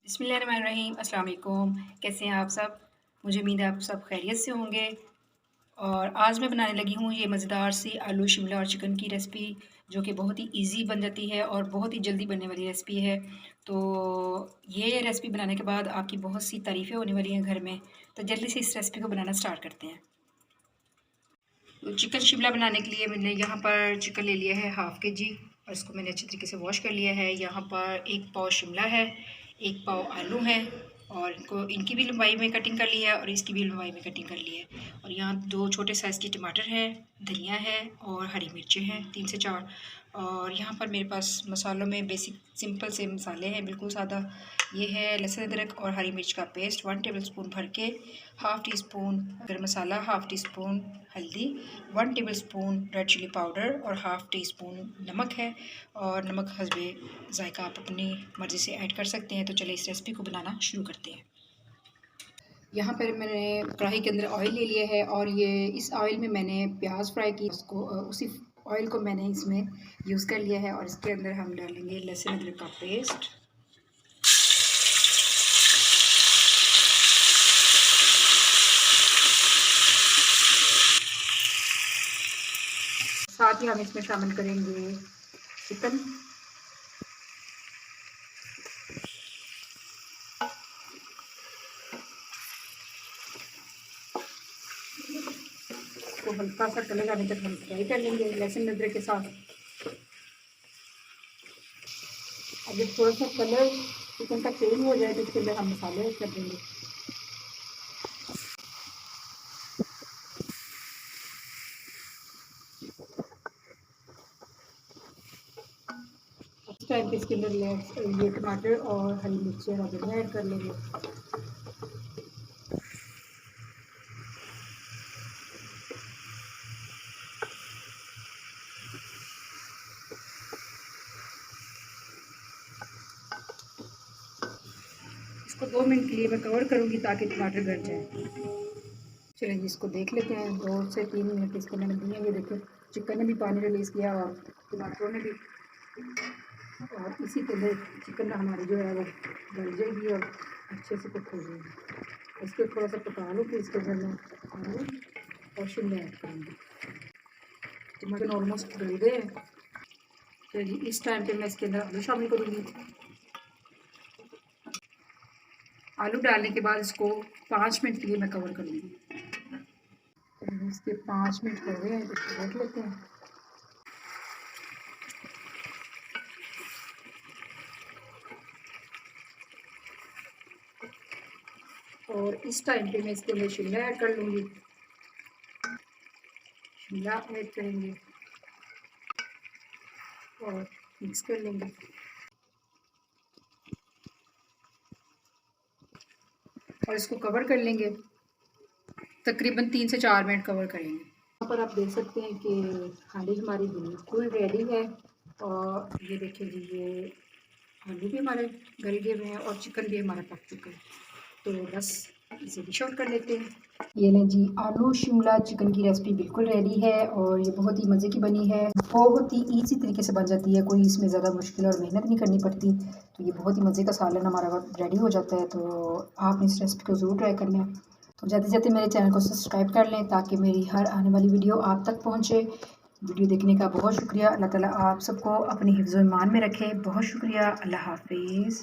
बिस्मिल्लाहिर्रहमानिर्रहीम। अस्सलाम वालेकुम। कैसे हैं आप सब? मुझे उम्मीद है आप सब खैरियत से होंगे। और आज मैं बनाने लगी हूँ ये मज़ेदार सी आलू शिमला और चिकन की रेसिपी, जो कि बहुत ही ईज़ी बन जाती है और बहुत ही जल्दी बनने वाली रेसिपी है। तो ये रेसिपी बनाने के बाद आपकी बहुत सी तारीफ़ें होने वाली हैं घर में। तो जल्दी से इस रेसिपी को बनाना स्टार्ट करते हैं। तो चिकन शिमला बनाने के लिए मैंने यहाँ पर चिकन ले लिया है हाफ़ केजी और इसको मैंने अच्छी तरीके से वॉश कर लिया है। यहाँ पर 1 पाव शिमला है, 1 पाव आलू है और इनकी भी लंबाई में कटिंग कर ली है और इसकी भी लंबाई में कटिंग कर ली है। और यहाँ 2 छोटे साइज़ के टमाटर हैं, धनिया है और हरी मिर्चें हैं 3 से 4। और यहाँ पर मेरे पास मसालों में बेसिक सिंपल से मसाले हैं, बिल्कुल सादा। ये है लहसुन अदरक और हरी मिर्च का पेस्ट 1 टेबलस्पून भर के, हाफ़ टी स्पून गरम मसाला, हाफ़ टी स्पून हल्दी, 1 टेबलस्पून रेड चिली पाउडर और हाफ़ टी स्पून नमक है। और नमक हस्बे ज़ायका आप अपनी मर्ज़ी से ऐड कर सकते हैं। तो चलिए इस रेसिपी को बनाना शुरू करते हैं। यहाँ पर मैंने कढ़ाई के अंदर ऑयल ले लिया है और ये इस ऑयल में मैंने प्याज फ्राई की, उसको उसी ऑयल को मैंने इसमें यूज़ कर लिया है। और इसके अंदर हम डालेंगे लहसुन अदरक का पेस्ट, साथ ही हम इसमें शामिल करेंगे चिकन। इसको हल्का सा कलर आने तक हम फ्राई कर लेंगे लहसुन अदरक के साथ। अब जब थोड़ा सा कलर चिकन का चेंज हो जाए तो इसके अंदर हम मसाले ऐड कर देंगे। इस टाइम पे इसके अंदर ये टमाटर और हरी मिर्चें वगैरह ऐड कर लेंगे। इसको 2 मिनट के लिए मैं कवर करूँगी ताकि टमाटर गल जाए। चलिए इसको देख लेते हैं। 2 से 3 मिनट इसको मैंने दिए। ये देखिए चिकन ने भी पानी रिलीज़ किया और टमाटरों ने भी। और इसी के अंदर चिकन हमारी जो है वो गल जाएगी और अच्छे से कुक हो जाएगी। इसको थोड़ा सा पका लो, फिर इसके अंदर मैं आलू और शिमला ऐड करूँगी। टमाटर ऑलमोस्ट गल गए हैं। चलिए इस टाइम पे मैं इसके अंदर आलू शामिल करूँगी। आलू डालने के बाद इसको 5 मिनट के लिए मैं कवर कर लूँगी। तो इसके 5 मिनट हो गए हैं, तो इसको देख लेते हैं। और इस टाइम पे मैं इसके अंदर शिमला ऐड कर लूँगी। शिमला ऐड करेंगे और मिक्स कर लेंगे। और इसको कवर कर लेंगे, तकरीबन 3 से 4 मिनट कवर करेंगे। यहाँ पर आप देख सकते हैं कि हांडी हमारी बिल्कुल रेडी है। और ये देखिए जी, ये आलू भी हमारे गल गए हुए हैं और चिकन भी हमारा पक चुका है। तो बस इसे डिश आउट कर लेते हैं। ये लें जी, आलू शिमला चिकन की रेसिपी बिल्कुल रेडी है और ये बहुत ही मज़े की बनी है। बहुत ही ईजी तरीके से बन जाती है, कोई इसमें ज़्यादा मुश्किल और मेहनत नहीं करनी पड़ती। तो ये बहुत ही मज़े का सालन हमारा रेडी हो जाता है। तो आप इस रेसिपी को ज़रूर ट्राई करना। तो जाते जाते मेरे चैनल को सब्सक्राइब कर लें ताकि मेरी हर आने वाली वीडियो आप तक पहुँचे। वीडियो देखने का बहुत शुक्रिया। अल्लाह ताला आप सबको अपनी हिफ्ज़-ओ-ईमान में रखे। बहुत शुक्रिया। अल्लाह हाफ़िज़।